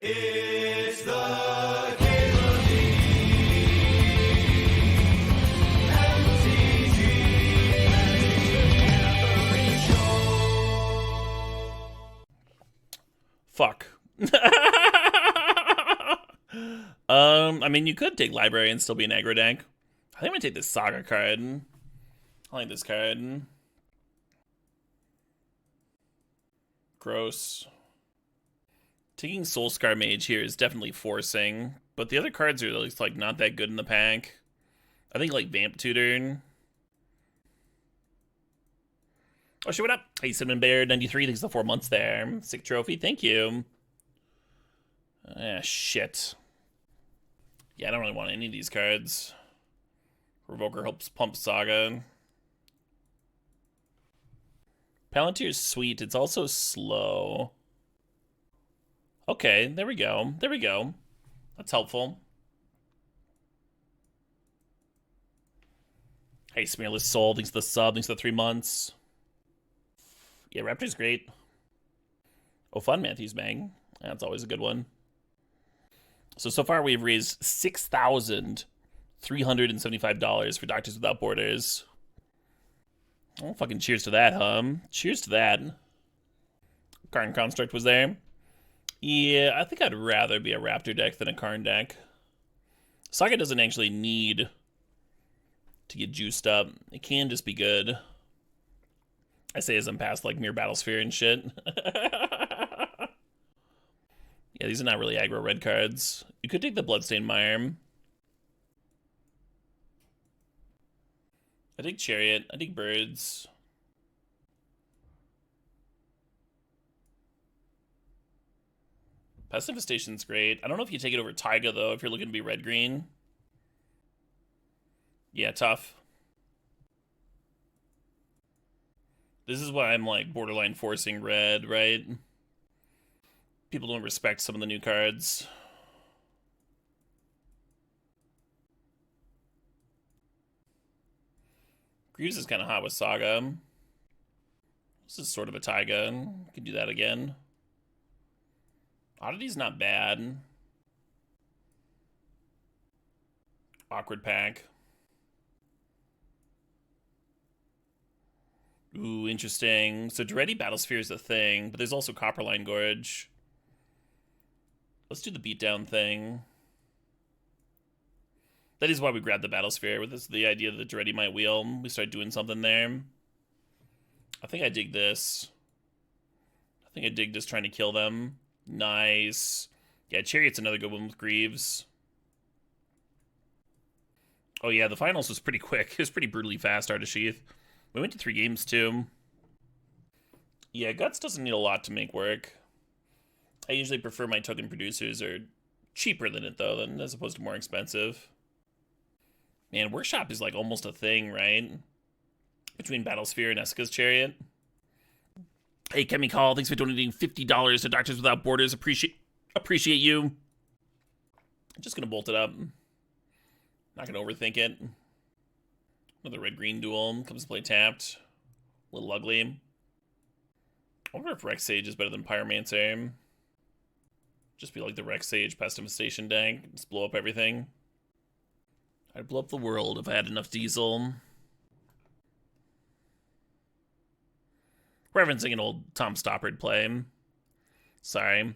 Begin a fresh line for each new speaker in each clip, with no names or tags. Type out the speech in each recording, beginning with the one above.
It's the Caitlin MTG Show.
Fuck. I mean, you could take Library and still be an aggro deck. I think I'm gonna take this Saga card. I like this card. Gross. Taking Soulscar Mage here is definitely forcing, but the other cards are at least like not that good in the pack. I think like Vamp Tutor. Oh shit, what up? Hey, Cinnamon Bear 93, thanks for the 4 months there. Sick trophy, thank you. Ah, shit. Yeah, I don't really want any of these cards. Revoker helps pump Saga. Palantir's sweet, it's also slow. Okay, there we go. There we go. That's helpful. Hey, Smearless Soul, thanks for the sub, thanks for the 3 months. Yeah, Raptor's great. Oh, fun, Matthew's Bang. That's always a good one. So far we've raised $6,375 for Doctors Without Borders. Oh, fucking cheers to that, huh? Cheers to that. Karn Construct was there. Yeah, I think I'd rather be a Raptor deck than a Karn deck. Saga doesn't actually need to get juiced up. It can just be good. I say as I'm past like Mirror Battlesphere and shit. Yeah, these are not really aggro red cards. You could take the Bloodstained Mire. I take Chariot. I take Birds. Pest Infestation's great. I don't know if you take it over Taiga, though, if you're looking to be red-green. Yeah, tough. This is why I'm, like, borderline forcing red, right? People don't respect some of the new cards. Greaves is kind of hot with Saga. This is sort of a Taiga. Could do that again. Oddity's not bad. Awkward pack. Ooh, interesting. So Daretti Battlesphere is a thing, but there's also Copperline Gorge. Let's do the beatdown thing. That is why we grabbed the Battlesphere, with this, the idea that Daretti might wheel. We start doing something there. I think I dig this. I think I dig just trying to kill them. Nice. Yeah, Chariot's another good one with Greaves. Oh yeah, the finals was pretty quick. It was pretty brutally fast, Art of Sheath. We went to 3 games too. Yeah, Guts doesn't need a lot to make work. I usually prefer my token producers are cheaper than it though, than as opposed to more expensive. Man, Workshop is like almost a thing, right? Between Battlesphere and Esika's Chariot. Hey, Kemi Call, thanks for donating $50 to Doctors Without Borders. Appreciate you. I'm just gonna bolt it up. Not gonna overthink it. Another red-green duel comes to play tapped. A little ugly. I wonder if Rex Sage is better than Pyromancer. Just be like the Rex Sage Pest Infestation deck. Just blow up everything. I'd blow up the world if I had enough diesel. Referencing an old Tom Stoppard play. Sorry.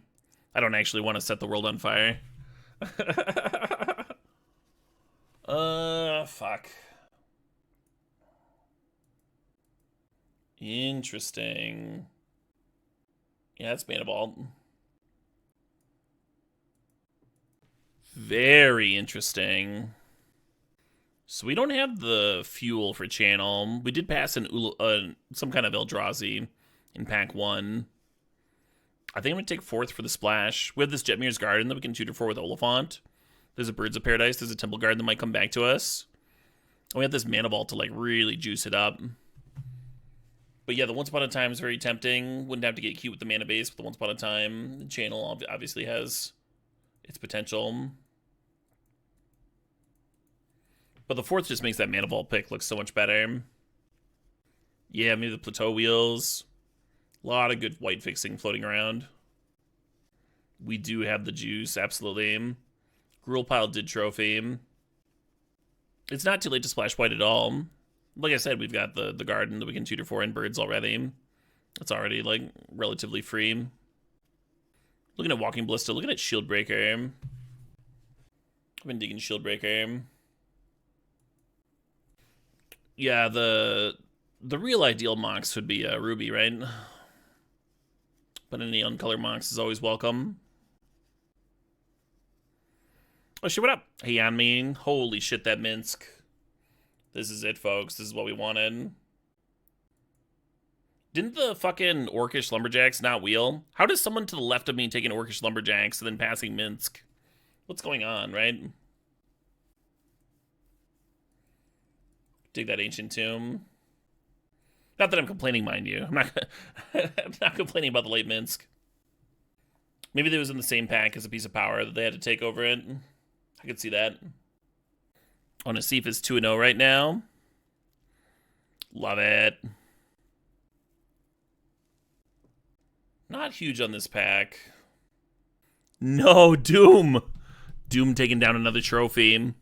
I don't actually want to set the world on fire. Fuck. Interesting. Yeah, that's Mana Vault. Very interesting. So we don't have the fuel for channel. We did pass some kind of Eldrazi in pack 1. I think I'm going to take 4th for the splash. We have this Jetmir's Garden that we can tutor for with Oliphant. There's a Birds of Paradise. There's a Temple Garden that might come back to us. And we have this Mana Vault to like really juice it up. But yeah, the Once Upon a Time is very tempting. Wouldn't have to get cute with the mana base, but the Once Upon a Time. The channel obviously has its potential. But the 4th just makes that Mana Vault pick look so much better. Yeah, maybe the Plateau Wheels. A lot of good white fixing floating around. We do have the juice, absolutely. Gruel Pile did trophy. It's not too late to splash white at all. Like I said, we've got the garden that we can tutor for and birds already. It's already, like, relatively free. Looking at Walking Ballista, looking at Shieldbreaker. I've been digging Shieldbreaker. Yeah, the real ideal mox would be Ruby, right? But any uncolor mox is always welcome. Oh shit, what up? Hey, on me. Holy shit, that Minsk. This is it, folks. This is what we wanted. Didn't the fucking Orcish Lumberjacks not wheel? How does someone to the left of me take an Orcish Lumberjacks and then passing Minsk? What's going on, right? Dig that ancient tomb. Not that I'm complaining, mind you. I'm not complaining about the late Minsk. Maybe they was in the same pack as a piece of power that they had to take over it. I could see that. On a Asif is 2-0 right now. Love it. Not huge on this pack. No, Doom. Doom taking down another trophy.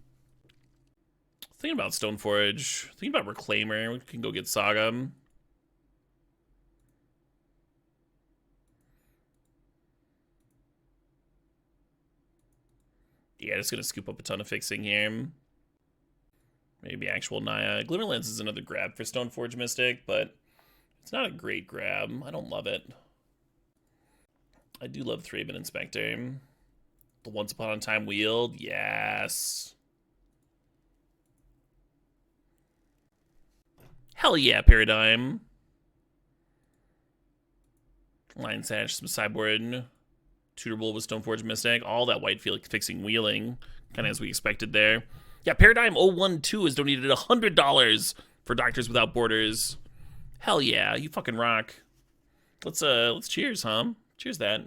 Thinking about Stoneforge. Thinking about Reclaimer. We can go get Saga. Yeah, just gonna scoop up a ton of fixing here. Maybe actual Naya. Glimmerlance is another grab for Stoneforge Mystic, but it's not a great grab. I don't love it. I do love Thraben Inspector. The Once Upon a Time Wield, yes. Hell yeah, Paradigm. Lion Sash, some Cyborg. Tutorable with Stoneforge Mystic. All that white fixing wheeling. Kind of as we expected there. Yeah, Paradigm 012 has donated $100 for Doctors Without Borders. Hell yeah, you fucking rock. Let's cheers, huh? Cheers that.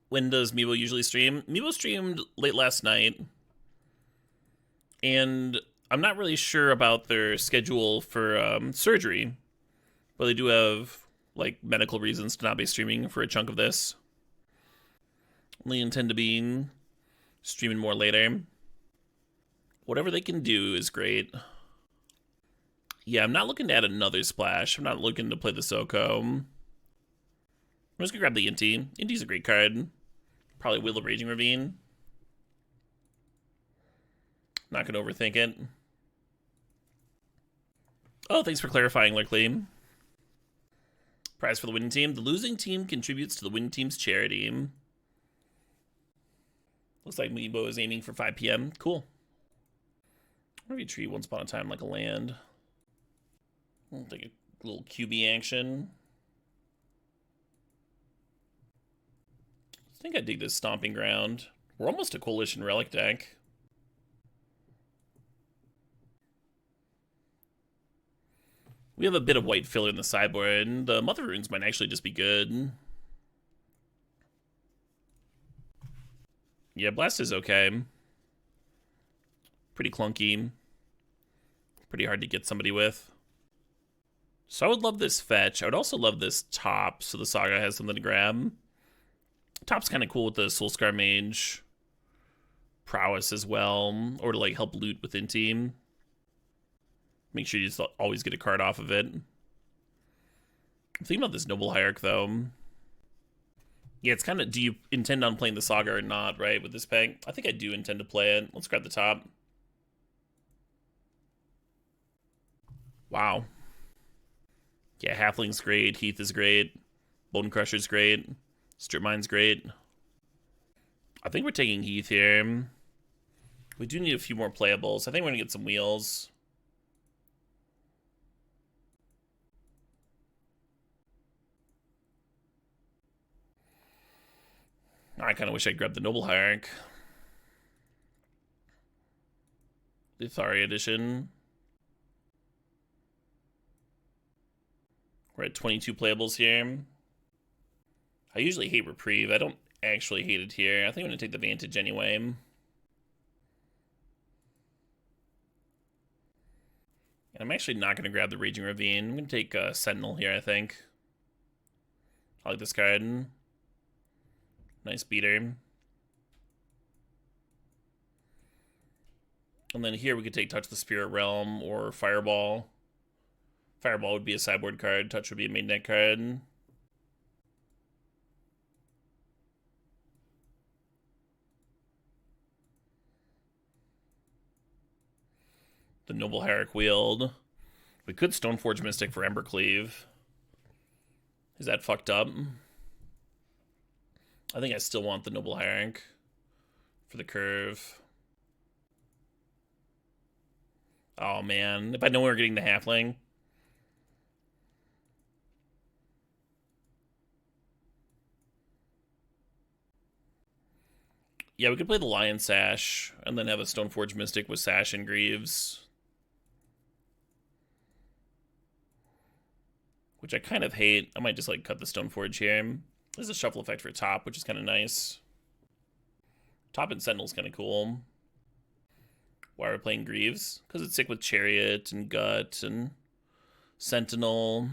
When does Meebo usually stream? Meebo streamed late last night. And I'm not really sure about their schedule for surgery. But they do have, like, medical reasons to not be streaming for a chunk of this. Only intend to be streaming more later. Whatever they can do is great. Yeah, I'm not looking to add another splash. I'm not looking to play the Soko. I'm just gonna grab the Inti. Inti's a great card. Probably Wheel of Raging Ravine. Not gonna overthink it. Oh, thanks for clarifying, Lurkley. Prize for the winning team. The losing team contributes to the winning team's charity. Looks like Meebo is aiming for 5 p.m. Cool. Maybe a tree Once Upon a Time like a land. I'll take a little QB action. I think I dig this Stomping Ground. We're almost a Coalition Relic deck. We have a bit of white filler in the sideboard, and the Mother Runes might actually just be good. Yeah, Blast is okay. Pretty clunky. Pretty hard to get somebody with. So I would love this fetch. I would also love this top, so the Saga has something to grab. Top's kind of cool with the Soulscar Mage prowess as well, or to like help loot within team. Make sure you just always get a card off of it. I'm thinking about this Noble Hierarch though. Yeah, it's kind of, do you intend on playing the Saga or not, right, with this pack? I think I do intend to play it. Let's grab the top. Wow. Yeah, Halfling's great. Heath is great. Bone Crusher's great. Strip Mine's great. I think we're taking Heath here. We do need a few more playables. I think we're going to get some wheels. I kind of wish I'd grabbed the Noble Hierarch. The Thari edition. We're at 22 playables here. I usually hate Reprieve. I don't actually hate it here. I think I'm going to take the Vantage anyway. And I'm actually not going to grab the Raging Ravine. I'm going to take Sentinel here, I think. I like this card. Nice beater. And then here we could take Touch the Spirit Realm or Fireball. Fireball would be a sideboard card. Touch would be a main deck card. The Noble Hierarch Wield. We could Stoneforge Mystic for Embercleave. Is that fucked up? I think I still want the Noble Hierarch for the curve. Oh man, if I know we were getting the Halfling. Yeah, we could play the Lion Sash and then have a Stoneforge Mystic with Sash and Greaves. Which I kind of hate. I might just like cut the Stoneforge here. There's a shuffle effect for top, which is kind of nice. Top and Sentinel's kind of cool. Why are we playing Greaves? Because it's sick with Chariot and Gut and Sentinel.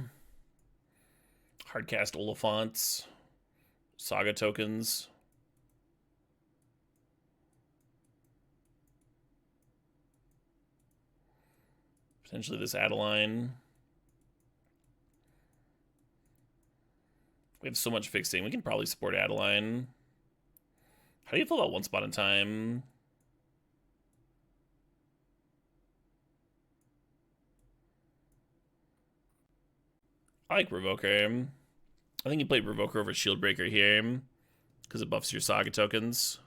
Hardcast Oliphants. Saga tokens. Potentially this Adeline. We have so much fixing. We can probably support Adeline. How do you feel about Once Upon a Time? I like Revoker. I think you played Revoker over Shieldbreaker here because it buffs your Saga tokens.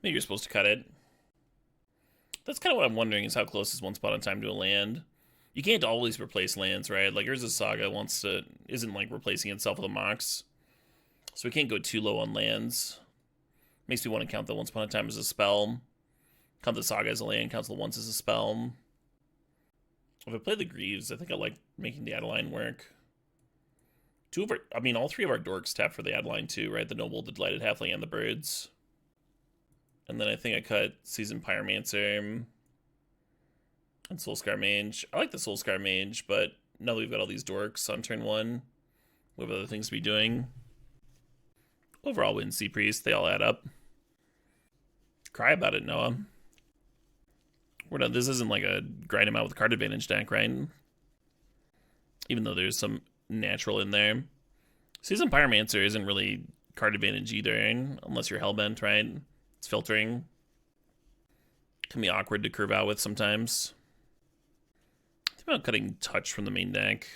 Maybe you're supposed to cut it. That's kind of what I'm wondering is how close is Once Upon a Time to a land. You can't always replace lands, right? Like Urza's Saga isn't like replacing itself with a Mox. So we can't go too low on lands. Makes me want to count the Once Upon a Time as a spell. Count the Saga as a land, count the Once as a spell. If I play the Greaves, I think I like making the Adeline work. All three of our dorks tap for the Adeline too, right? The Noble, the Delighted Halfling, and the Birds. And then I think I cut Seasoned Pyromancer and Soulscar Mage. I like the Soulscar Mage, but now that we've got all these dorks on turn 1, we have other things to be doing. Overall win Sea Priest, they all add up. Cry about it, Noah. This isn't like a grind him out with card advantage deck, right? Even though there's some natural in there. Seasoned Pyromancer isn't really card advantage either, unless you're Hellbent, right? It's filtering. Can be awkward to curve out with sometimes. I think about cutting Touch from the main deck.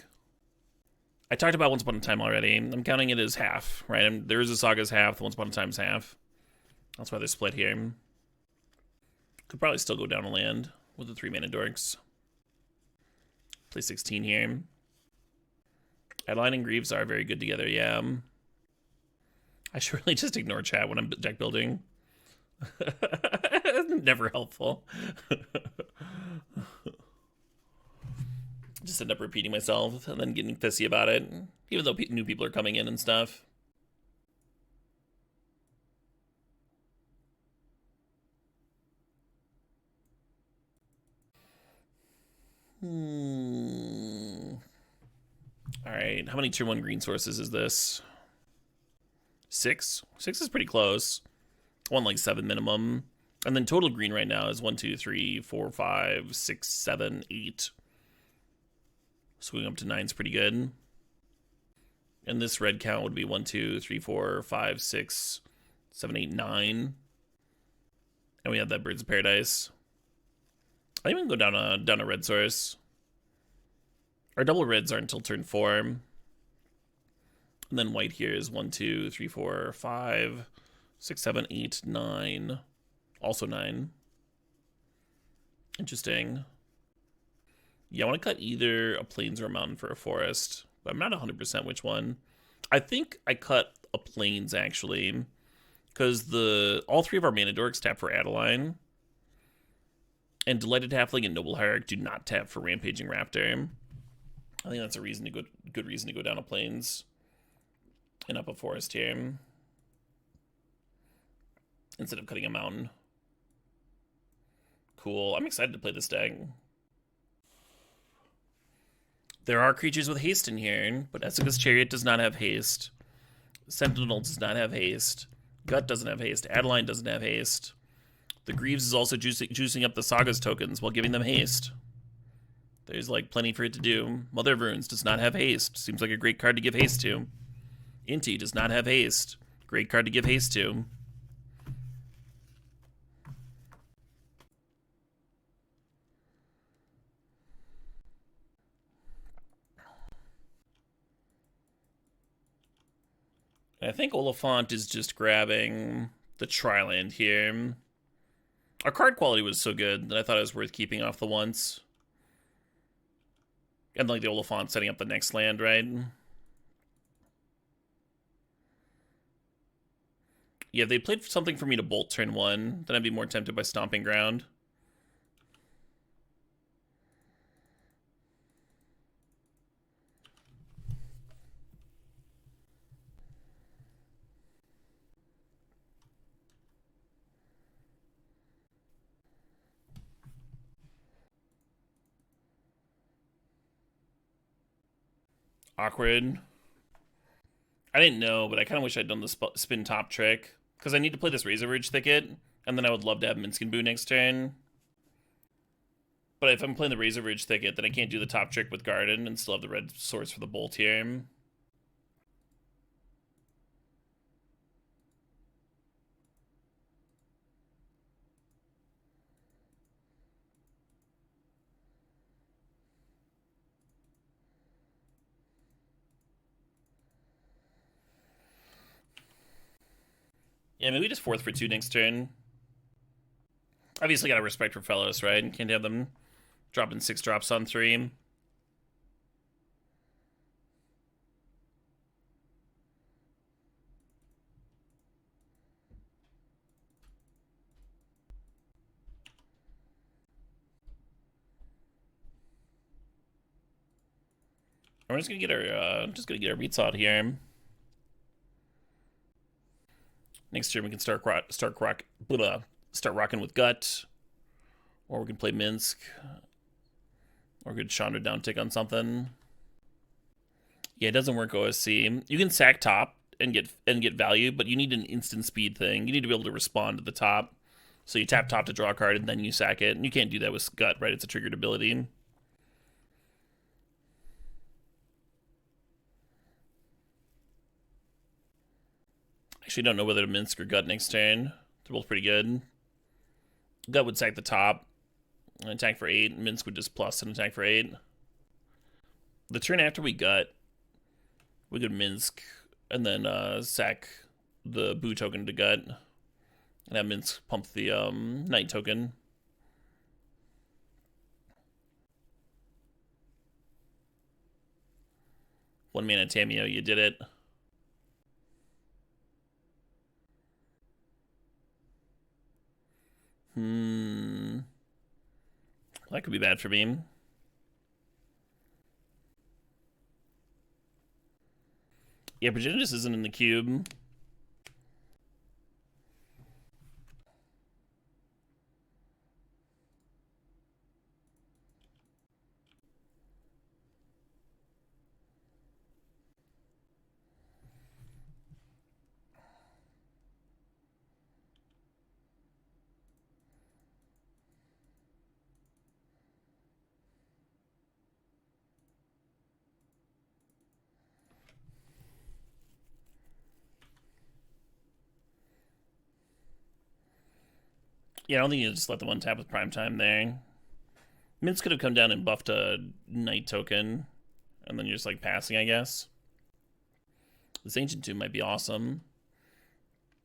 I talked about Once Upon a Time already. I'm counting it as half, right? There is a Saga's half, the Once Upon a Time's half. That's why they're split here. Could probably still go down a land with the 3 mana dorks. Play 16 here. Adeline and Greaves are very good together, yeah. I should really just ignore chat when I'm deck building. Never helpful. Just end up repeating myself and then getting pissy about it, even though new people are coming in and stuff. Alright, how many tier 1 green sources is this? 6? 6 is pretty close. One like 7 minimum. And then total green right now is 1, 2, 3, 4, 5, 6, 7, 8. Swing up to 9 is pretty good. And this red count would be 1, 2, 3, 4, 5, 6, 7, 8, 9. And we have that Birds of Paradise. I think we can go down a red source. Our double reds aren't until turn 4. And then white here is 1, 2, 3, 4, 5, 6, 7, 8, 9. Also 9. Interesting. Yeah, I want to cut either a plains or a mountain for a forest, but I'm not 100% which one. I think I cut a plains, actually, because all 3 of our mana dorks tap for Adeline, and Delighted Halfling and Noble Hierarch do not tap for Rampaging Raptor. I think that's a good reason to go down a plains and up a forest here instead of cutting a mountain. Cool. I'm excited to play this deck. There are creatures with haste in here, but Essica's Chariot does not have haste. Sentinel does not have haste. Gut doesn't have haste. Adeline doesn't have haste. The Greaves is also juicing up the Saga's tokens while giving them haste. There's like plenty for it to do. Mother of Runes does not have haste. Seems like a great card to give haste to. Inti does not have haste. Great card to give haste to. I think Oliphant is just grabbing the Triland here. Our card quality was so good that I thought it was worth keeping off the once. And like the Oliphant setting up the next land, right? Yeah, if they played something for me to bolt turn 1, then I'd be more tempted by Stomping Ground. Awkward. I didn't know, but I kind of wish I'd done the spin top trick. Because I need to play this Razor Ridge Thicket, and then I would love to have Minsc and Boo next turn. But if I'm playing the Razor Ridge Thicket, then I can't do the top trick with Garden and still have the red source for the bolt here. Yeah, maybe just 4th for 2 next turn. Obviously gotta respect for Fellows, right? Can't have them dropping 6 drops on 3. We're just gonna get our beats out here. Next turn we can start rocking with Gut, or we can play Minsc, or good Chandra down tick on something. Yeah, it doesn't work OSC. You can sack top and get value, but you need an instant speed thing. You need to be able to respond to the top. So you tap top to draw a card and then you sack it, and you can't do that with Gut, right? It's a triggered ability. Actually, don't know whether to Minsc or Gut next turn. They're both pretty good. Gut would sack the top, and attack for 8. Minsc would just plus and attack for 8. The turn after we Gut, we could Minsc and then sack the Boo token to Gut, and have Minsc pump the Knight token. One mana Tameo, you did it. That could be bad for me. Yeah, Progenitus isn't in the cube. Yeah, I don't think you just let the one tap with prime time there. Minsc could have come down and buffed a Knight token, and then you're just like passing, I guess. This Ancient Tomb might be awesome.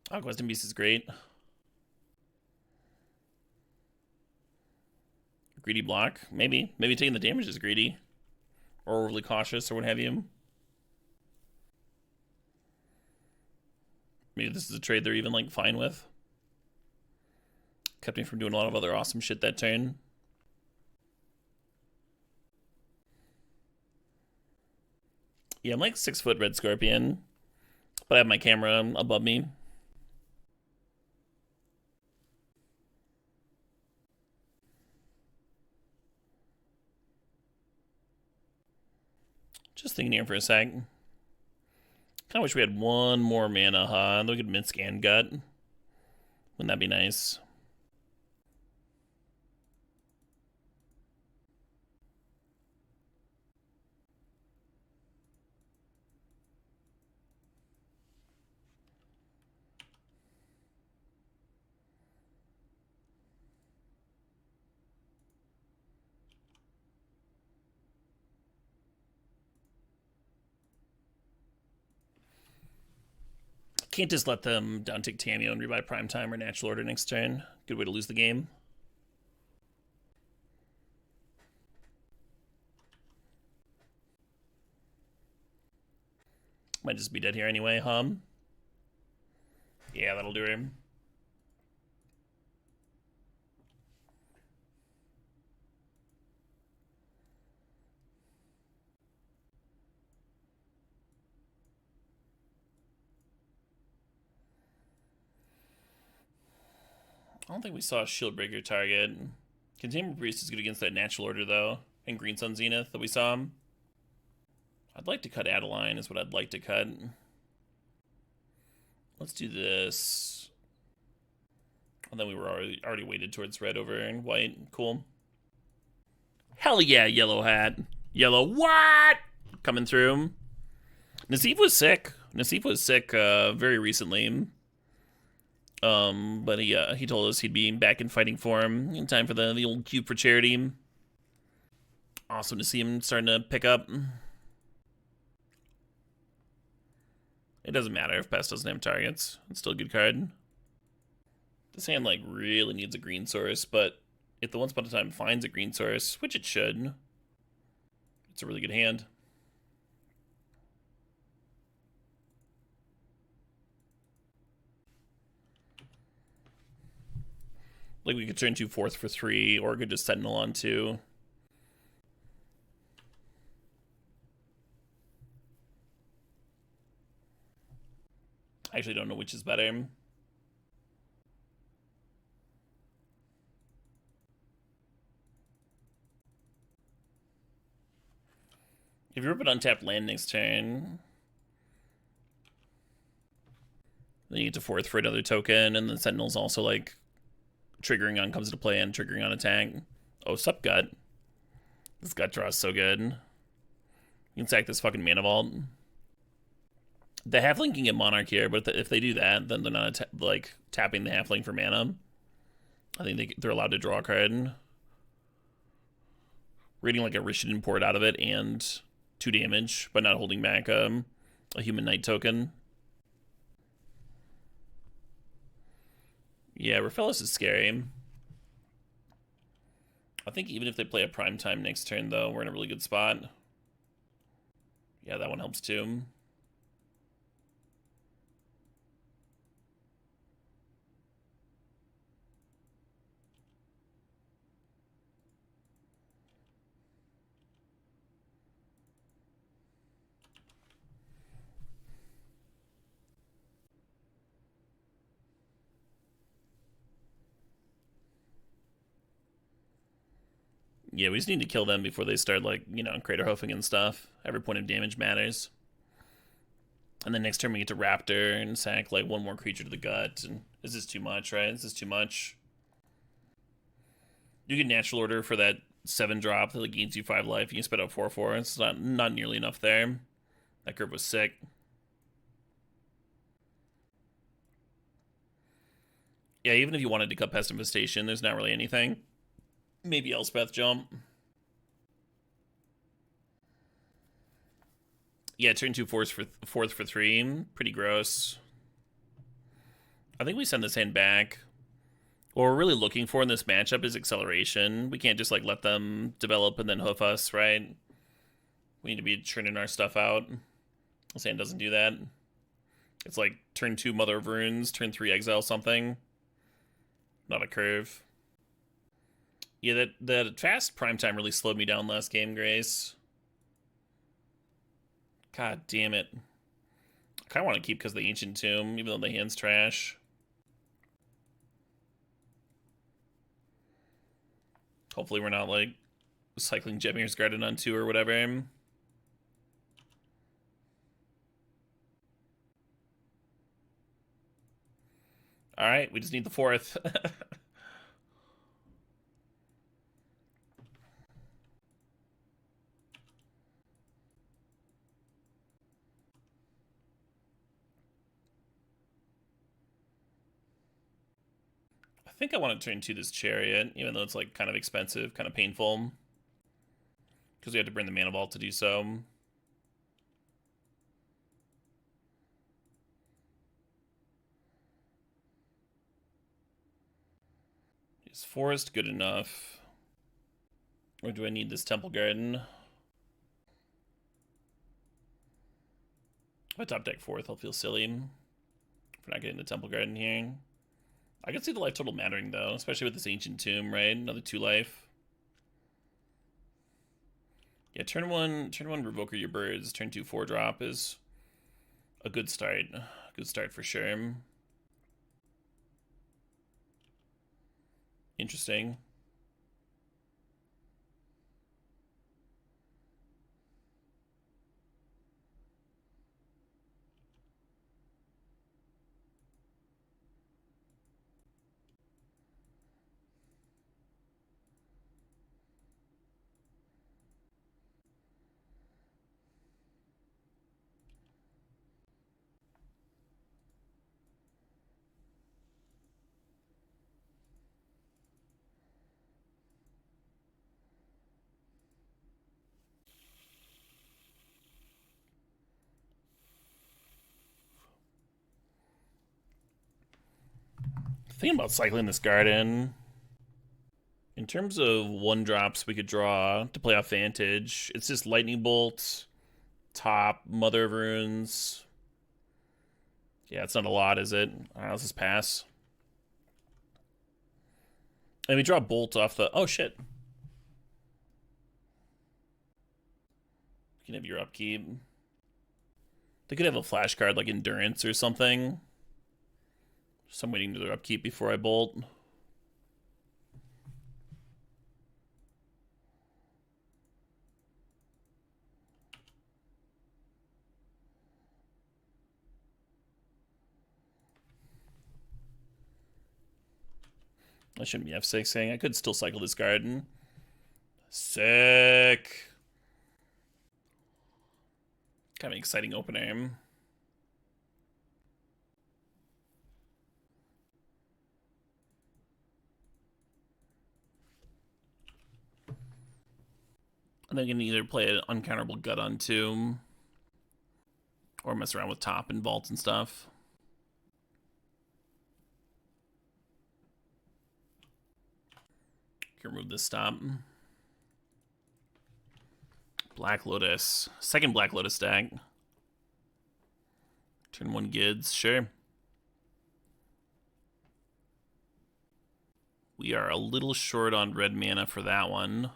Oh, Questing Beast is great. Greedy block? Maybe. Maybe taking the damage is greedy. Or overly cautious, or what have you. Maybe this is a trade they're even like fine with. Kept me from doing a lot of other awesome shit that turn. Yeah, I'm like 6 foot Red Scorpion, but I have my camera above me. Just thinking here for a sec. Kinda wish we had one more mana, huh? Then we could Minsk and Gut. Wouldn't that be nice? Can't just let them downtick Tamio and rebuy Primetime or Natural Order next turn. Good way to lose the game. Might just be dead here anyway, hum. Yeah, that'll do him. I don't think we saw a Shieldbreaker target. Containment Priest is good against that Natural Order, though. And Green Sun Zenith that we saw him. I'd like to cut Adeline, is what I'd like to cut. Let's do this. And then we were already weighted towards red over and white. Cool. Hell yeah, Yellow Hat. Yellow what? Coming through. Nassif was sick. Nassif was sick very recently. But he told us he'd be back in fighting form in time for the old cube for charity. Awesome to see him starting to pick up. It doesn't matter if Pest doesn't have targets. It's still a good card. This hand, like, really needs a green source, but if the Once Upon a Time finds a green source, which it should, it's a really good hand. Like, we could turn 2 4th for 3, or could just Sentinel on 2. I actually don't know which is better. If you rip an untapped land next turn, then you get to 4th for another token, and then Sentinel's also, like, triggering on comes into play and triggering on attack. Oh, sup, Gut. This Gut draw is so good. You can sack this fucking Mana Vault. The Halfling can get Monarch here, but if they do that, then they're not like tapping the Halfling for mana. I think they're allowed to draw a card. Reading like a Rishadan Port out of it and 2 damage, but not holding back a Human Knight token. Yeah, Raphaelis is scary. I think even if they play a Primetime next turn, though, we're in a really good spot. Yeah, that one helps too. Yeah, we just need to kill them before they start, like, you know, crater hoofing and stuff. Every point of damage matters. And then next turn we get to Raptor and sack, like, one more creature to the gut. And this is too much, right? This is too much. You get Natural Order for that 7-drop that, like, gains you 5 life. You can spit out 4/4. It's not nearly enough there. That curve was sick. Yeah, even if you wanted to cut Pest Infestation, there's not really anything. Maybe Elspeth Jump. Yeah, turn 2 4th for 3. Pretty gross. I think we send this hand back. What we're really looking for in this matchup is acceleration. We can't just like let them develop and then hoof us, right? We need to be churning our stuff out. This hand doesn't do that. It's like turn 2 Mother of Runes, turn 3 Exile something. Not a curve. Yeah, that fast Primetime really slowed me down last game, Grace. God damn it. I kind of want to keep because of the Ancient Tomb, even though the hand's trash. Hopefully we're not, like, cycling Jetmir's Garden on 2 or whatever. All right, we just need the 4th. I think I want to turn to this Chariot, even though it's like kind of expensive, kind of painful. Because we have to burn the Mana Vault to do so. Is Forest good enough? Or do I need this Temple Garden? If I top deck 4th, I'll feel silly for not getting the Temple Garden here. I can see the life total mattering though, especially with this Ancient Tomb, right? Another 2 life. Yeah, turn one Revoker your birds. Turn 2 4-drop is a good start. Good start for sure. Interesting. Thinking about cycling this garden. In terms of 1-drops we could draw to play off Vantage, it's just Lightning Bolt, top, Mother of Runes. Yeah, it's not a lot, is it? Alright, let's just pass. And we draw Bolt off the... Oh, shit. You can have your upkeep. They could have a flash card like Endurance or something. So I'm waiting to their upkeep before I bolt. I shouldn't be F6ing. I could still cycle this garden. Sick. Kind of an exciting opener. And then I can either play an uncounterable gut on Tomb or mess around with top and vault and stuff. Can remove this stop. Black Lotus. Second Black Lotus deck. Turn 1 Gids, sure. We are a little short on red mana for that one.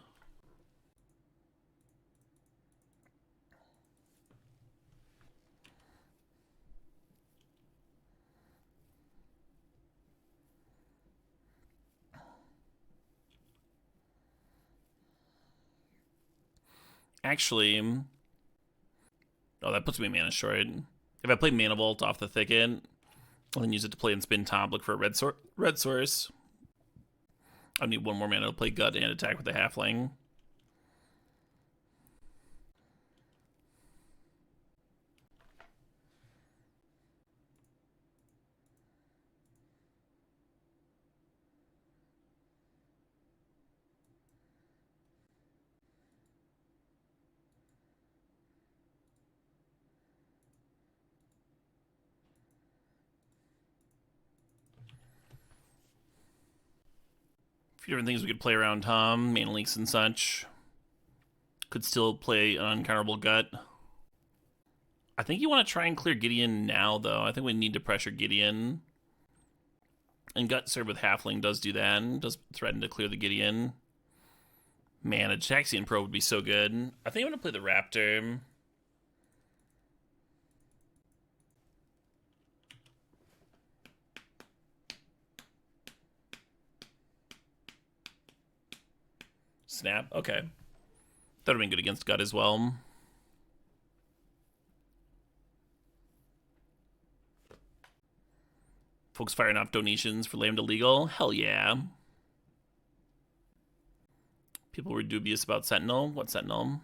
Actually, oh, that puts me mana short. If I play Mana Vault off the Thicket, and then use it to play and spin top, look for a red source. I need 1 more mana to play gut and attack with the Halfling. A few different things we could play around Tom, mana leaks and such. Could still play an uncounterable gut. I think you want to try and clear Gideon now, though. I think we need to pressure Gideon. And gut serve with Halfling does do that, and does threaten to clear the Gideon. Man, a Jaxian Pro would be so good. I think I'm going to play the Raptor. Snap, okay. That would have been good against gut as well. Folks firing off donations for Lambda Legal. Hell yeah. People were dubious about Sentinel. What Sentinel?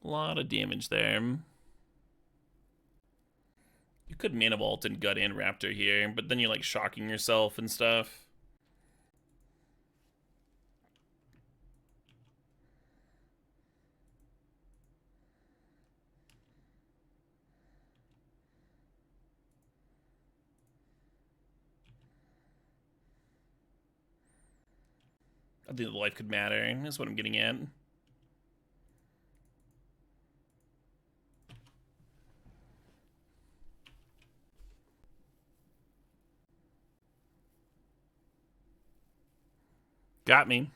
A lot of damage there. You could Mana Vault and Gut and Raptor here, but then you're like shocking yourself and stuff. I think the life could matter, is what I'm getting at. Got me.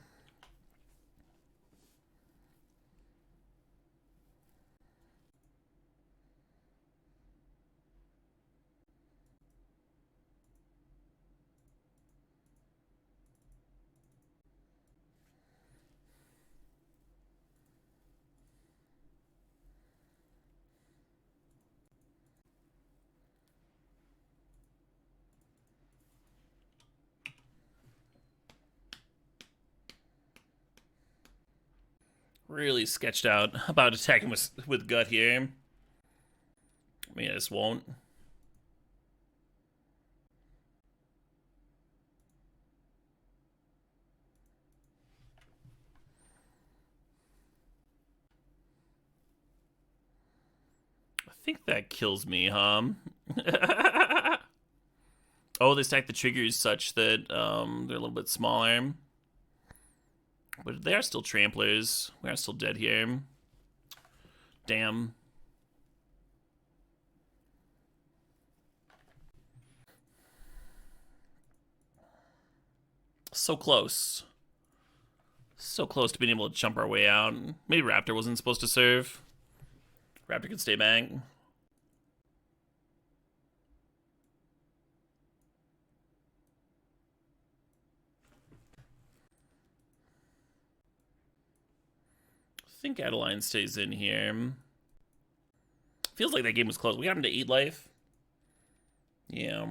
Really sketched out about attacking with Gut here. I mean, I just won't. I think that kills me, huh? Oh, they stack the triggers such that they're a little bit smaller. But they are still tramplers. We are still dead here. Damn. So close. So close to being able to jump our way out. Maybe Raptor wasn't supposed to serve. Raptor could stay back. I think Adeline stays in here. Feels like that game was close. We got him to 8 life. Yeah.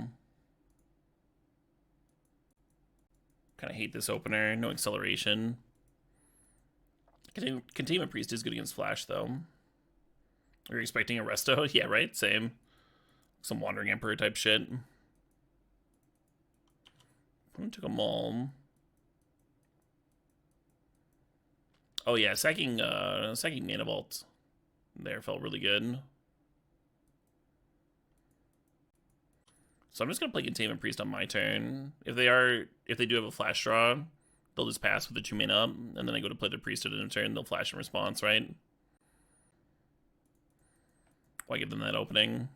Kind of hate this opener. No acceleration. Containment Priest is good against Flash, though. Are you expecting a Resto? Yeah, right? Same. Some Wandering Emperor type shit. I took a Maul. Oh yeah, sacking Mana Vault there felt really good. So I'm just gonna play Containment Priest on my turn. If they do have a flash draw, they'll just pass with the 2 mana up, and then I go to play the Priest at a turn, they'll flash in response, right? Why give them that opening?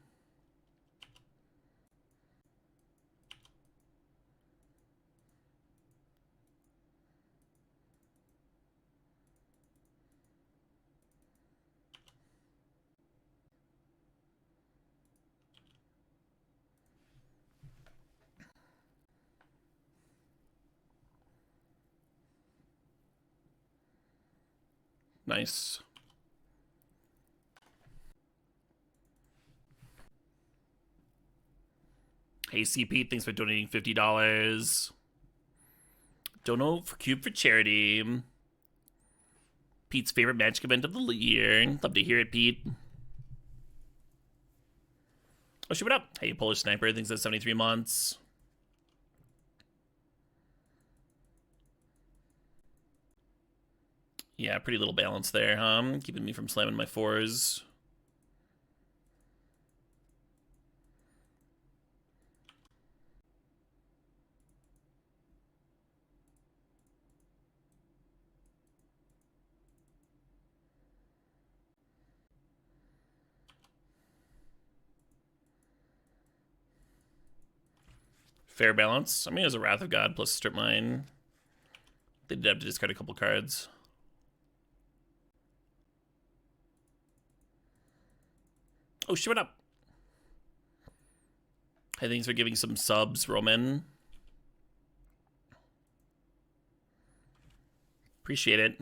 Nice. Hey, CP, thanks for donating $50. Dono for Cube for charity. Pete's favorite Magic event of the year. Love to hear it, Pete. Oh, shit, what up? Hey, Polish Sniper, thanks for 73 months. Yeah, pretty little balance there, huh? Keeping me from slamming my 4s. Fair balance. I mean, as a Wrath of God plus Strip Mine, they did have to discard a couple cards. Oh, shit, what up? Hey, thanks for giving some subs, Roman. Appreciate it.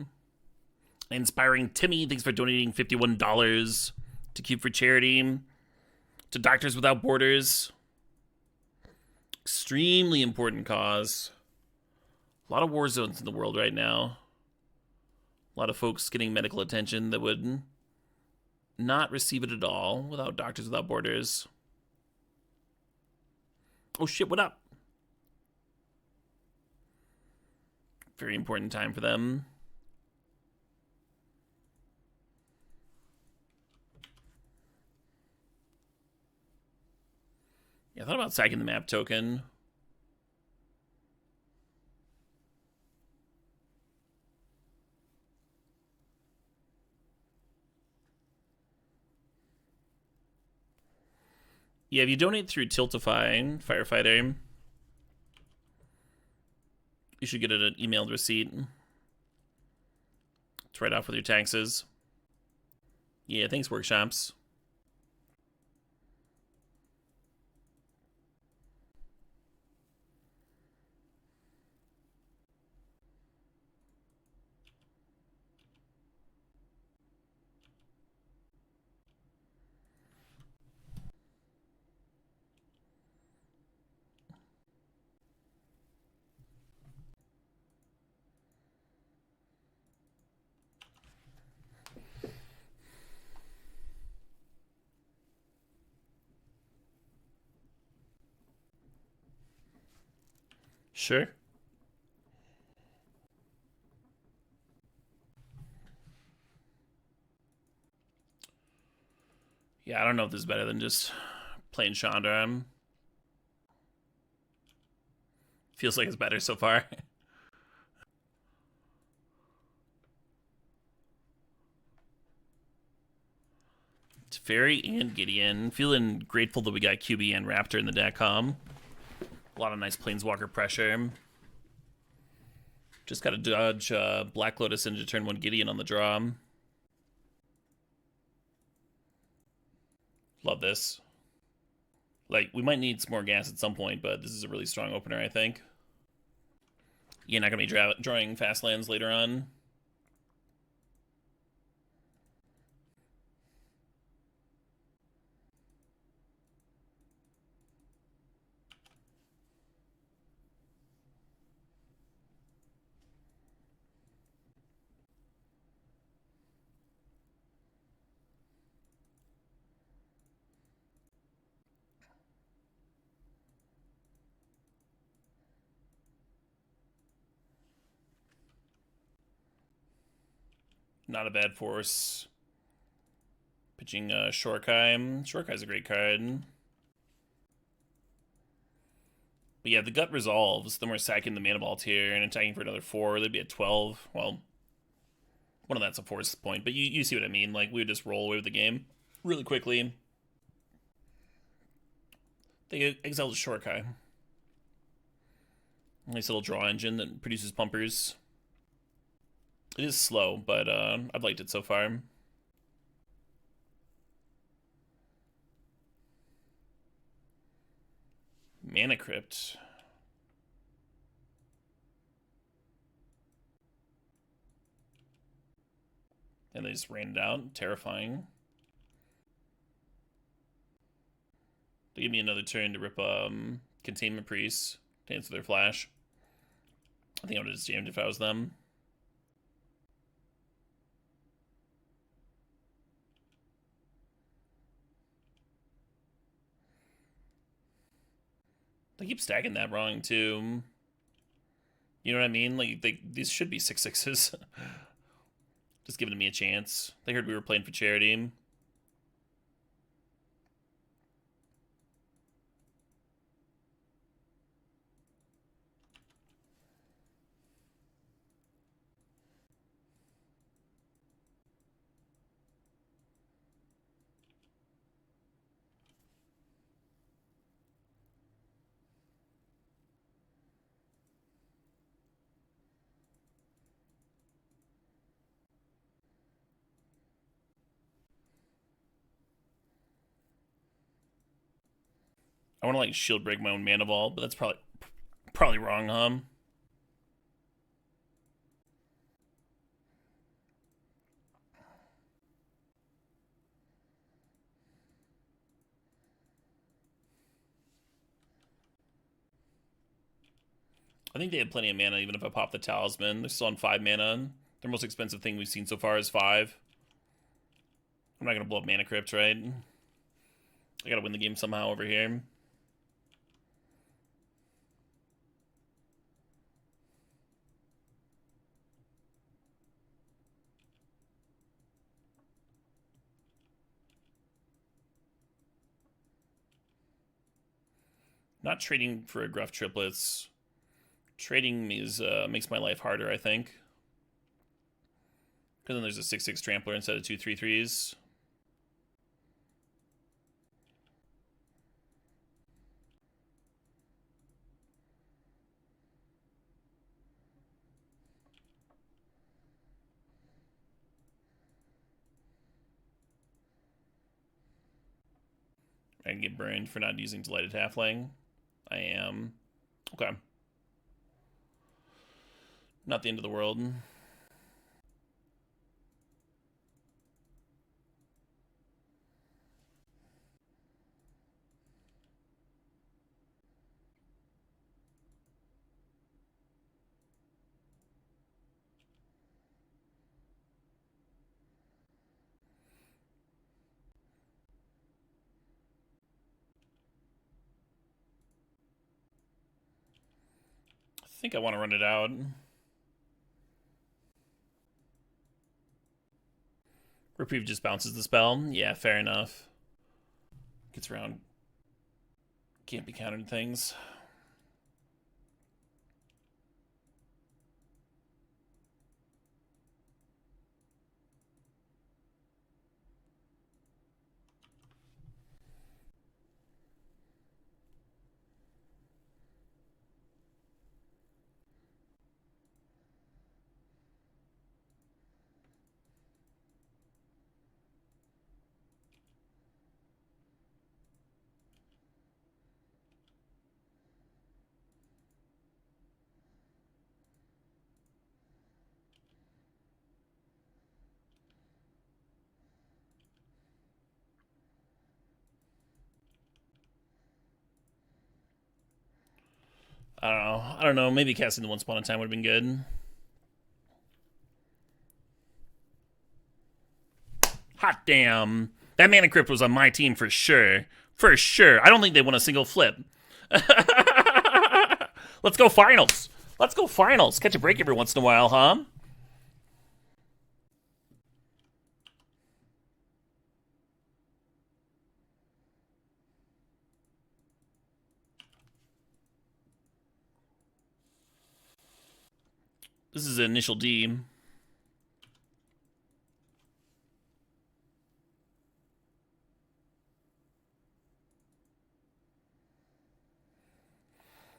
Inspiring Timmy, thanks for donating $51. to Cube for Charity, to Doctors Without Borders. Extremely important cause. A lot of war zones in the world right now. A lot of folks getting medical attention that would not receive it at all without Doctors Without Borders. Oh shit, what up? Very important time for them. Yeah, I thought about sacking the map token. Yeah, if you donate through Tiltify Firefighter, you should get an emailed receipt. It's right off with your taxes. Yeah, thanks, Workshops. Sure. Yeah, I don't know if this is better than just playing Chandra. Feels like it's better so far. Fairy and Gideon. Feeling grateful that we got QB and Raptor in the deck. A lot of nice Planeswalker pressure. Just got to dodge Black Lotus into turn 1 Gideon on the draw. Love this. Like, we might need some more gas at some point, but this is a really strong opener, I think. You're not going to be drawing fast lands later on. Not a bad force. Pitching Shorkai. Shorkai's a great card. But yeah, the gut resolves. Then we're sacking the mana vault here and attacking for another 4. They'd be at 12. Well, one of that's a force point, but you see what I mean. Like, we would just roll away with the game really quickly. They exiled Shorkai. Nice little draw engine that produces pumpers. It is slow, but I've liked it so far. Mana Crypt. And they just ran it out. Terrifying. They give me another turn to rip Containment Priest to answer their flash. I think I would have just jammed if I was them. They keep stacking that wrong, too. You know what I mean? Like, these should be 6/6s. Just giving me a chance. They heard we were playing for charity. I want to like shield break my own mana vault, but that's probably wrong, huh? I think they have plenty of mana even if I pop the Talisman. They're still on 5 mana. Their most expensive thing we've seen so far is 5. I'm not going to blow up Mana Crypt, right? I got to win the game somehow over here. Not trading for a Gruff Triplets. Trading is makes my life harder, I think. Because then there's a 6/6 Trampler instead of 2 3/3s. I can get burned for not using Delighted Halfling. I am. Okay. Not the end of the world. I think I want to run it out. Reprieve just bounces the spell. Yeah, fair enough. Gets around. Can't be countered things. I don't know. Maybe casting the Once Upon a Time would have been good. Hot damn. That Mana Crypt was on my team for sure. For sure. I don't think they won a single flip. Let's go finals. Let's go finals. Catch a break every once in a while, huh? This is an initial D.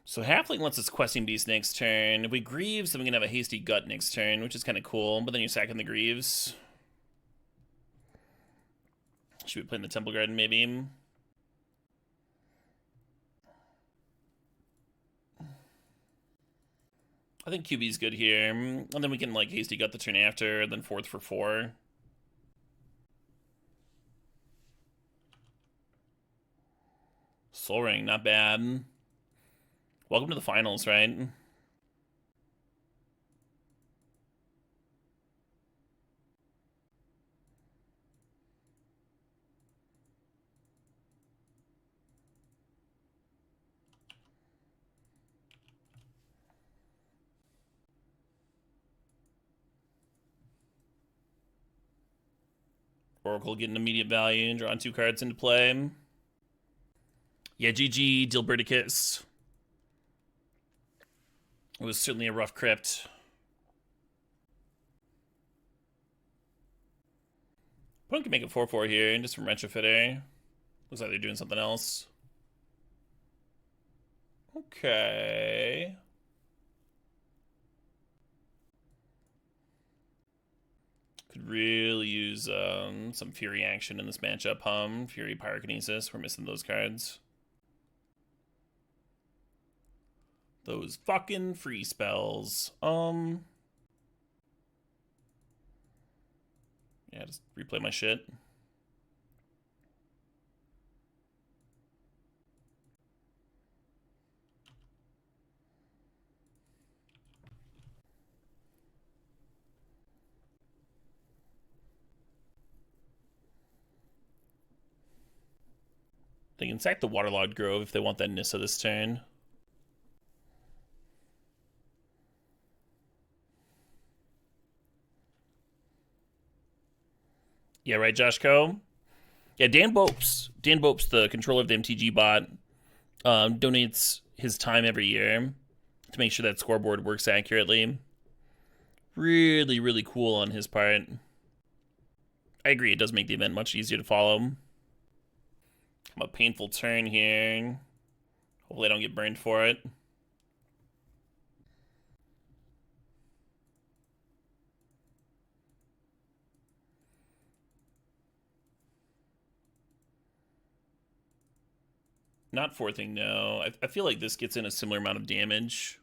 So Halfling lets us Questing Beast next turn. If we Greaves, then we can have a Hasty Gut next turn, which is kind of cool. But then you're sacking the Greaves. Should we play in the Temple Garden, maybe? I think QB's good here. And then we can, like, Hasty Gut the turn after, and then 4th for 4. Soul Ring, not bad. Welcome to the finals, right? Oracle getting immediate value and drawing 2 cards into play. Yeah, GG, Dilberticus. It was certainly a rough crypt. Opponent can make it 4/4 here, and just from Retrofitter. Looks like they're doing something else. Okay. Could really use some Fury action in this matchup, Fury Pyrokinesis. We're missing those cards. Those fucking free spells. Yeah, just replay my shit. They can sack the Waterlogged Grove if they want that Nissa this turn. Yeah, right, Josh Co? Yeah, Dan Bopes, the controller of the MTG bot, donates his time every year to make sure that scoreboard works accurately. Really, really cool on his part. I agree, it does make the event much easier to follow. A painful turn here. Hopefully I don't get burned for it. Not fourthing, no. I feel like this gets in a similar amount of damage.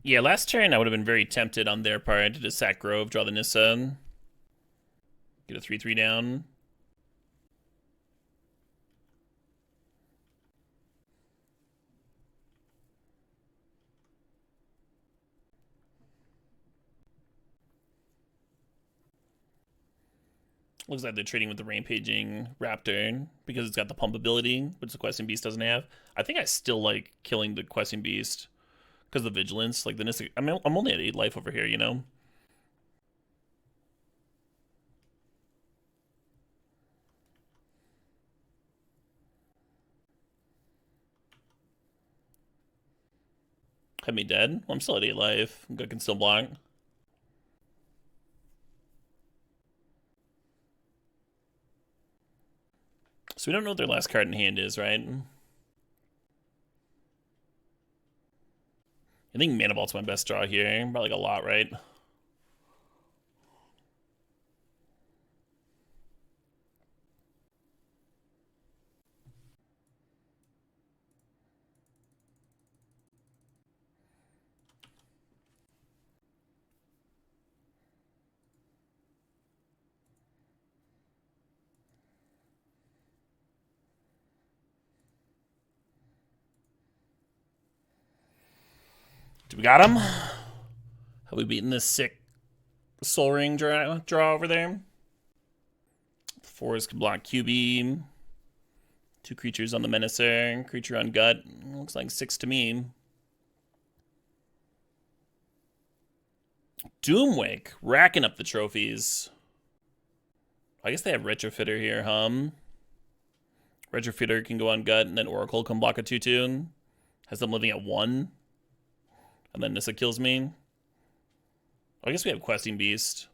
Yeah, last turn I would have been very tempted on their part to just sack Grove, draw the Nissa. Get a 3-3 down. Looks like they're trading with the Rampaging Raptor because it's got the pump ability, which the Questing Beast doesn't have. I think I still like killing the Questing Beast because of the Vigilance. Like the Nissa, I mean, I'm only at 8 life over here, you know? Have me dead? Well, I'm still at 8 life. I can still block. So we don't know what their last card in hand is, right? I think Mana Vault's my best draw here. By like a lot, right? Do we got him? Have we beaten this sick Soul Ring draw over there? 4s can block QB. 2 creatures on the Menacer. Creature on Gut. Looks like 6 to me. Doomwake. Racking up the trophies. I guess they have Retrofitter here, Retrofitter can go on Gut, and then Oracle can block a 2-2. Has them living at 1. And then Nissa kills me. I guess we have Questing Beast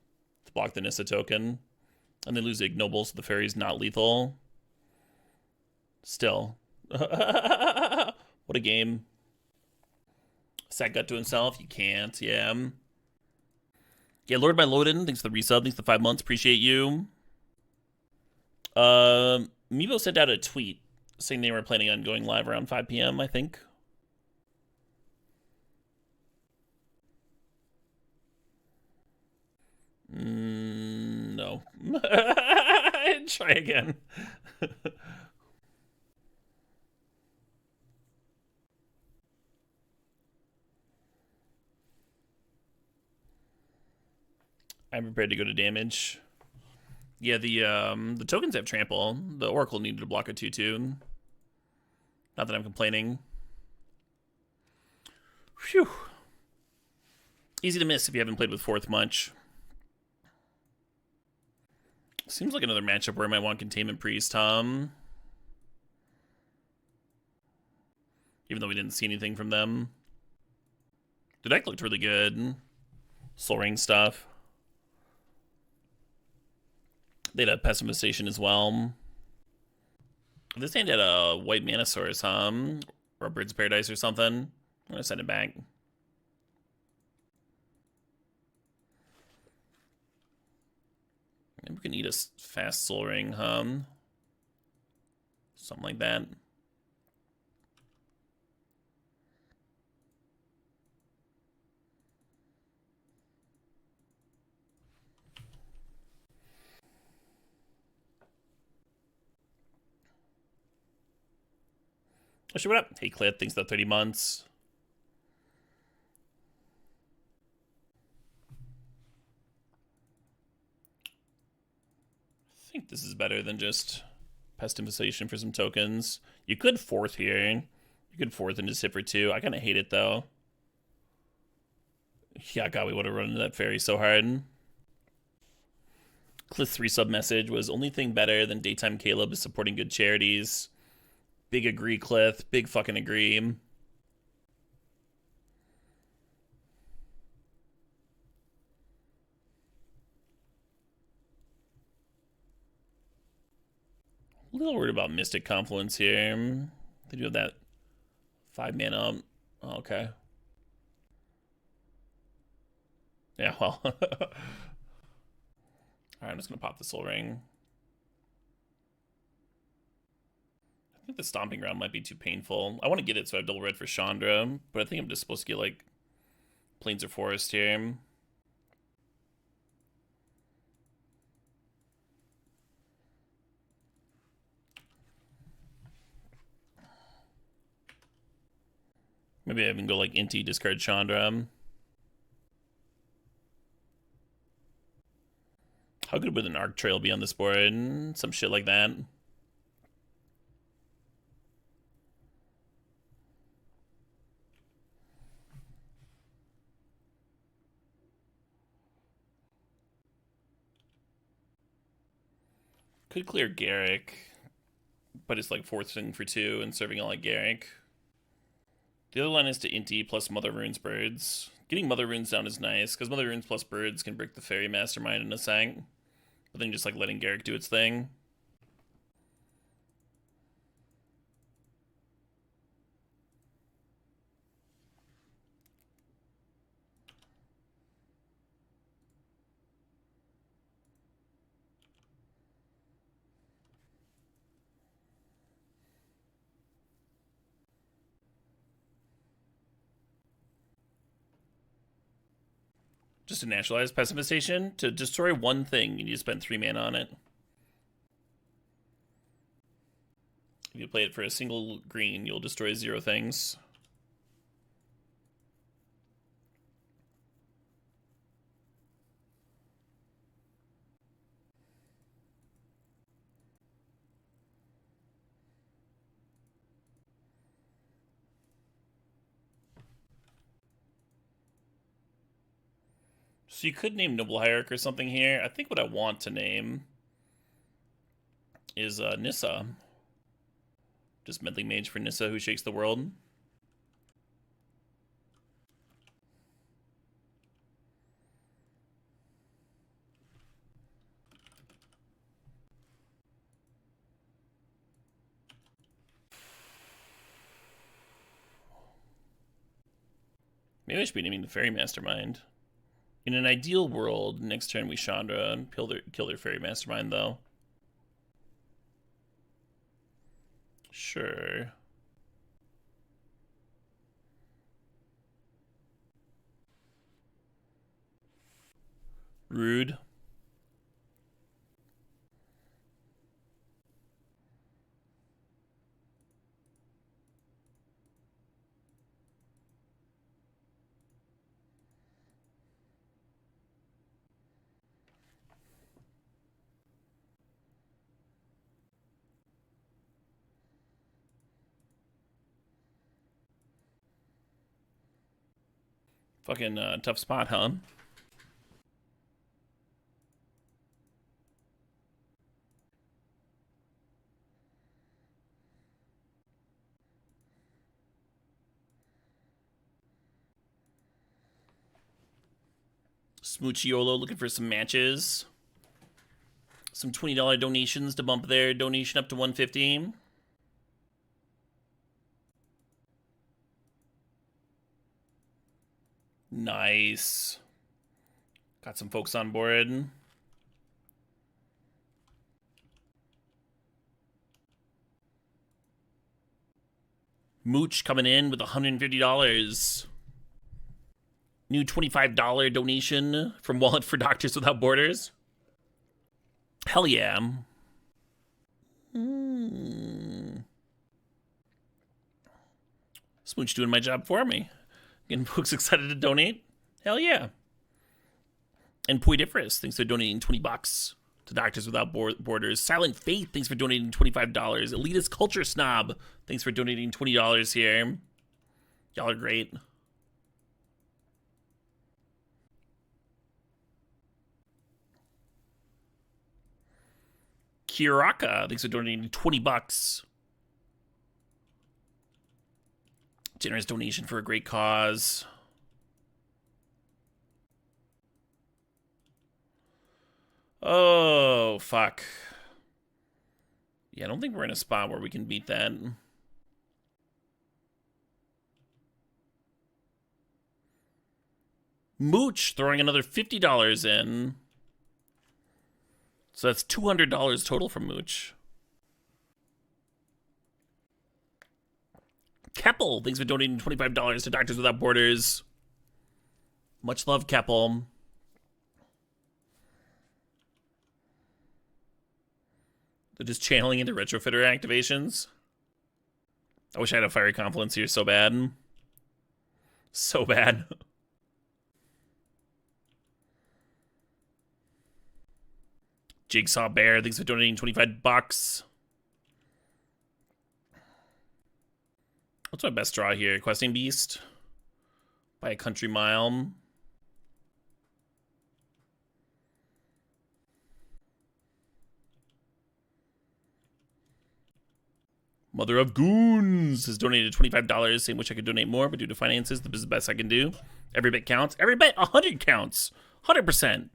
to block the Nissa token. And they lose Ignoble, so the fairy's not lethal. Still. What a game. Sack Gut to himself? You can't, yeah. Yeah, Lord by Loden, thanks for the resub, thanks for the 5 months, appreciate you. Meebo sent out a tweet saying they were planning on going live around 5 p.m., I think. No. Try again. I'm prepared to go to damage. Yeah, the tokens have trample. The Oracle needed to block a 2-2. Not that I'm complaining. Phew. Easy to miss if you haven't played with fourth much. Seems like another matchup where I might want Containment Priest, Even though we didn't see anything from them. The deck looked really good. Soul Ring stuff. They had a Pessimization as well. This hand had a white Mana Source, Or a Bird's Paradise or something. I'm gonna send it back. Maybe we can eat a fast Soul Ring, Something like that. Oh shit, what up? Hey Cliff, thanks for the 30 months. I think this is better than just Pest Infestation for some tokens. You could fourth here. You could fourth and just hit for 2. I kind of hate it though. Yeah, God, we would have run into that fairy so hard. Cliff's 3 sub message was only thing better than Daytime Caleb is supporting good charities. Big agree, Cliff. Big fucking agree. A little worried about Mystic Confluence here. They do have that 5 mana. Oh, okay. Yeah, well. Alright, I'm just gonna pop the Soul Ring. I think the Stomping Ground might be too painful. I want to get it so I have double red for Chandra, but I think I'm just supposed to get, like, Plains or Forest here. Maybe I even go, like, Inti, discard Chandra. How good would an Arc Trail be on this board? Some shit like that. Could clear Garrick, but it's like forcing for 2 and serving all like Garrick. The other line is to Inti plus Mother Runes Birds. Getting Mother Runes down is nice, because Mother Runes plus Birds can break the Fairy Mastermind in a sec. But then just like letting Garrick do its thing. Just to naturalize Pest Infestation. To destroy one thing, you need to spend 3 mana on it. If you play it for a single green, you'll destroy 0 things. So you could name Noble Hierarch or something here. I think what I want to name is Nissa. Just Meddling Mage for Nissa, who shakes the world. Maybe I should be naming the Fairy Mastermind. In an ideal world, next turn we Chandra and kill their Fairy Mastermind, though. Sure. Rude. Fucking tough spot, huh? Smoochiolo looking for some matches. Some $20 donations to bump their donation up to $150. Nice. Got some folks on board. Mooch coming in with $150. New $25 donation from Wallet for Doctors Without Borders. Hell yeah. Smooch doing my job for me. Getting folks excited to donate. Hell yeah. And Poidiferous, thanks for donating $20 to Doctors Without Borders. Silent Faith, thanks for donating $25. Elitist Culture Snob, thanks for donating $20 here. Y'all are great. Kiraka, thanks for donating $20. Generous donation for a great cause. Oh, fuck. Yeah, I don't think we're in a spot where we can beat that. Mooch throwing another $50 in. So that's $200 total from Mooch. Keppel, thanks for donating $25 to Doctors Without Borders. Much love, Keppel. They're just channeling into Retrofitter activations. I wish I had a Fiery Confluence here so bad. So bad. Jigsaw Bear, thanks for donating $25. What's my best draw here? Questing Beast by a country mile. Mother of Goons has donated $25, saying wish I could donate more, but due to finances, this is the best I can do. Every bit counts. Every bit, 100 counts. 100%.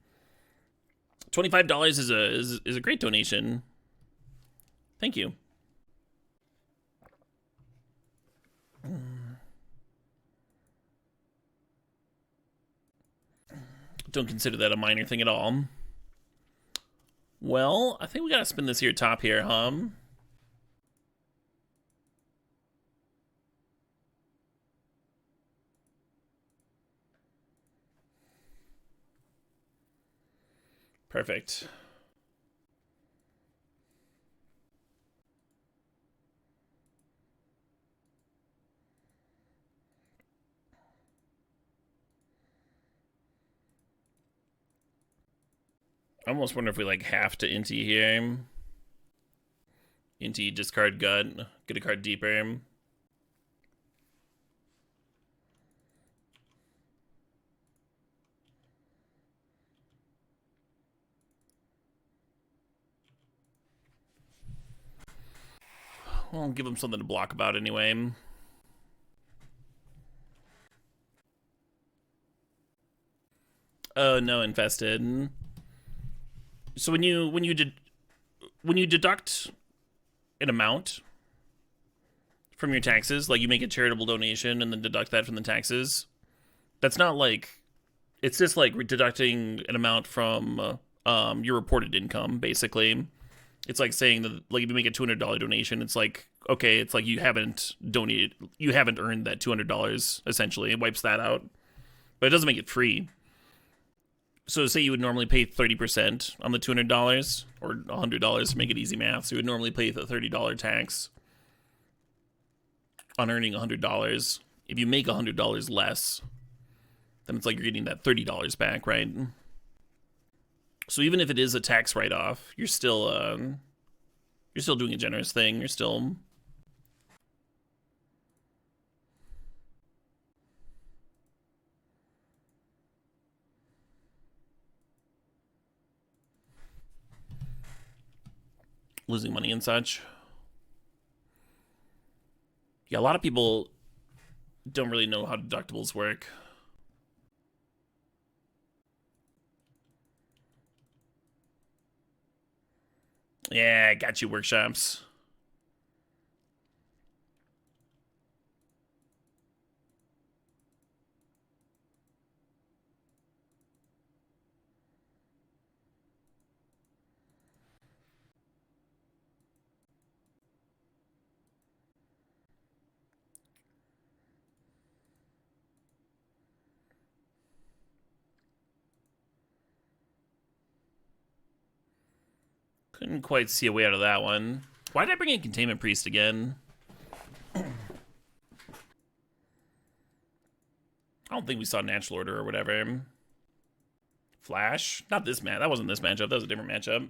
$25 is a great donation. Thank you. Don't consider that a minor thing at all. Well, I think we gotta spin this here top here, huh? Perfect. I almost wonder if we like have to Inti here. Inti, discard Gut, get a card deeper. I'll give him something to block about anyway. Oh no, infested. So when you deduct an amount from your taxes, like you make a charitable donation and then deduct that from the taxes, that's not like, it's just like deducting an amount from your reported income, basically. It's like saying that, like, if you make a $200 donation, it's like, okay, it's like you haven't donated, you haven't earned that $200, essentially. It wipes that out. But it doesn't make it free. So say you would normally pay 30% on the $200 or $100 to make it easy math. So you would normally pay the $30 tax on earning $100. If you make $100 less, then it's like you're getting that $30 back, right? So even if it is a tax write-off, you're still doing a generous thing. You're still losing money and such. Yeah, a lot of people don't really know how deductibles work. Yeah, I got you, workshops. Couldn't quite see a way out of that one. Why did I bring in Containment Priest again? I don't think we saw Natural Order or whatever. Flash? Not this match. That wasn't this matchup. That was a different matchup.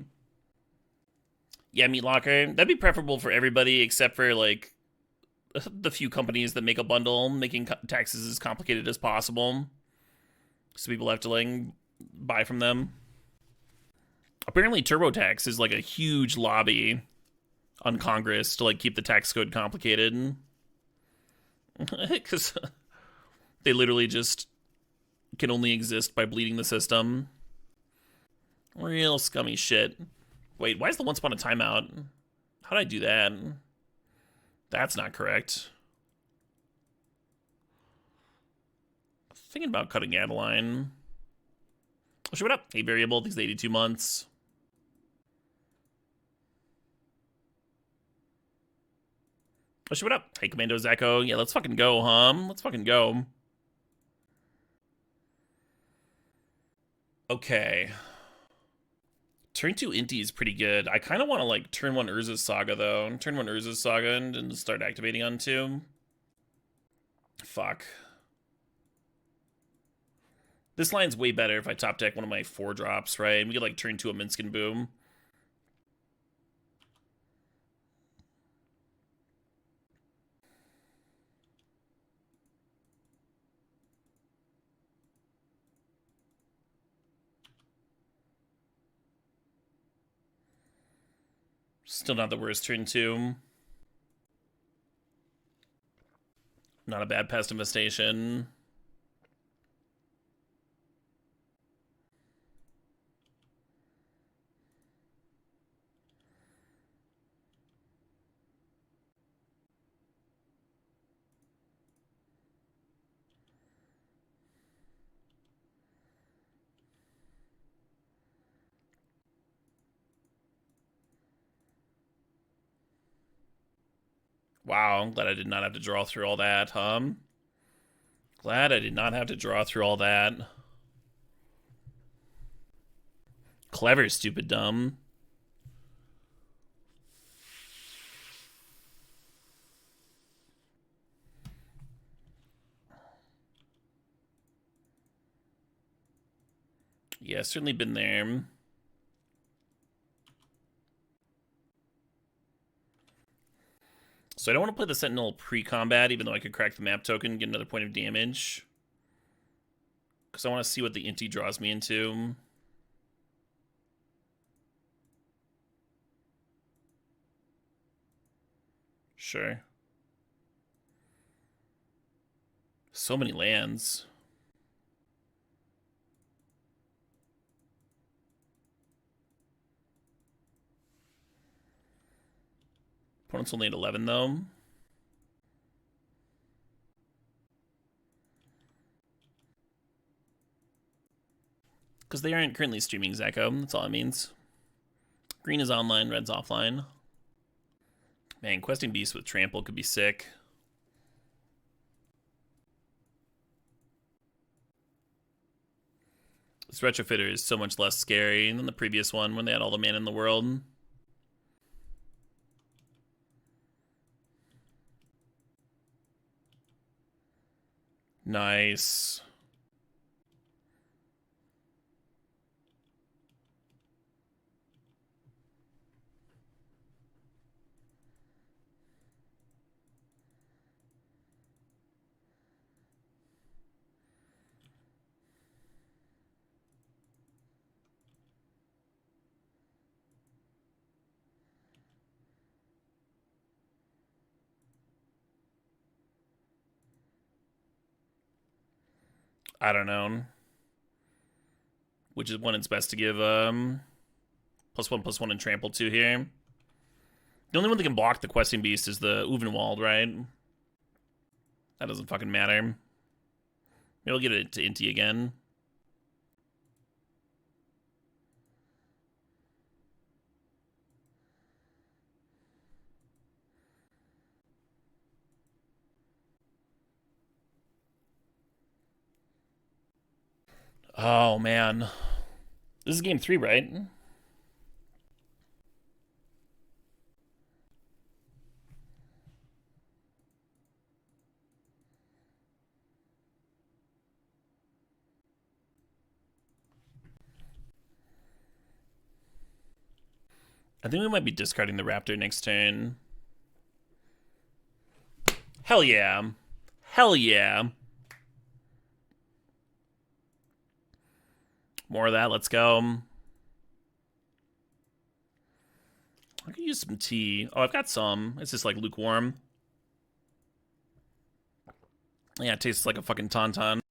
Yeah, Meat Locker. That'd be preferable for everybody except for, like, the few companies that make a bundle, making taxes as complicated as possible. So people have to, like, buy from them. Apparently TurboTax is, like, a huge lobby on Congress to, like, keep the tax code complicated. Because they literally just can only exist by bleeding the system. Real scummy shit. Wait, why is the Once Upon a Timeout? How did I do that? That's not correct. Thinking about cutting Adeline. Oh, shit, what up? Hey, variable, these 82 months. Oh, shit, what up? Hey, Commando Echo. Yeah, let's fucking go, hum. Let's fucking go. Okay. Turn 2 Inti is pretty good. I kind of want to, like, turn 1 Urza's Saga, though. Turn 1 Urza's Saga and start activating on 2. Fuck. This line's way better if I top deck one of my 4 drops, right? We could, like, turn 2 a Minskin Boom. Still not the worst turn 2. Not a bad Pest Infestation. Wow, I'm glad I did not have to draw through all that, Glad I did not have to draw through all that. Clever, stupid, dumb. Yeah, certainly been there. So I don't want to play the Sentinel pre-combat, even though I could crack the map token and get another point of damage. Because I want to see what the Inti draws me into. Sure. So many lands. Opponent's only at 11, though. Because they aren't currently streaming Zeko. That's all it means. Green is online, red's offline. Man, Questing Beast with Trample could be sick. This Retrofitter is so much less scary than the previous one when they had all the mana in the world. Nice. I don't know. Which is one it's best to give +1/+1 and trample to here. The only one that can block the Questing Beast is the Uvenwald, right? That doesn't fucking matter. Maybe I'll get it to Inti again. Oh, man. This is game 3, right? I think we might be discarding the Raptor next turn. Hell yeah. Hell yeah. More of that, let's go. I could use some tea. Oh, I've got some. It's just like lukewarm. Yeah, it tastes like a fucking tauntaun.